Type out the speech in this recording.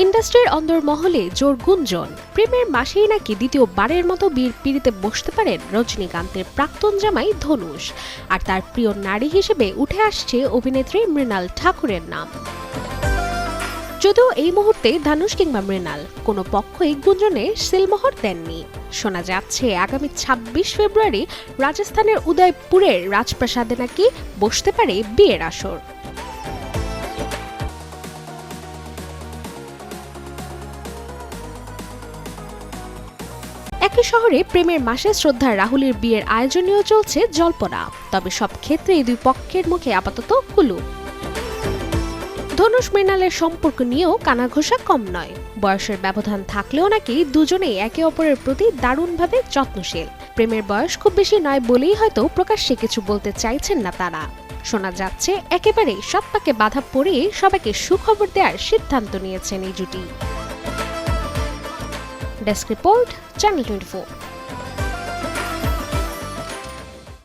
ইন্ডাস্ট্রির অন্দরমহলে জোর গুঞ্জন, প্রেমের মাসেই নাকি দ্বিতীয়বারের মতো বিয়ের পিঁড়িতে বসতে পারেন রজনীকান্তের প্রাক্তন জামাই ধনুষ। আর তার প্রিয় নারী হিসেবে উঠে আসছে অভিনেত্রী মৃণাল ঠাকুরের নাম। যদিও এই মুহূর্তে ধানুষ কিংবা মৃণাল কোনো পক্ষই গুঞ্জনে সিলমোহর দেননি। শোনা যাচ্ছে আগামী ২৬ ফেব্রুয়ারি রাজস্থানের উদয়পুরের রাজপ্রাসাদে নাকি বসতে পারে বিয়ের আসর। একই শহরে প্রেমের মাসে শ্রদ্ধা রাহুলের বিয়ের আয়োজনীয় চলছে জল্পনা। তবে সব ক্ষেত্রেই দুই পক্ষের মুখে আপাতত কুলুপ। ধনুষ মৃণালের সম্পর্ক নিয়েও কানাঘোষা কম নয়। বয়সের ব্যবধান থাকলেও নাকি দুজনেই একে অপরের প্রতি দারুণভাবে যত্নশীল। প্রেমের বয়স খুব বেশি নয় বলেই হয়তো প্রকাশ্যে কিছু বলতে চাইছেন না তারা। শোনা যাচ্ছে একেবারেই সব পাকে বাধা পড়ে সবাইকে সুখবর দেওয়ার সিদ্ধান্ত নিয়েছেন এই জুটি। Desk report, channel 24।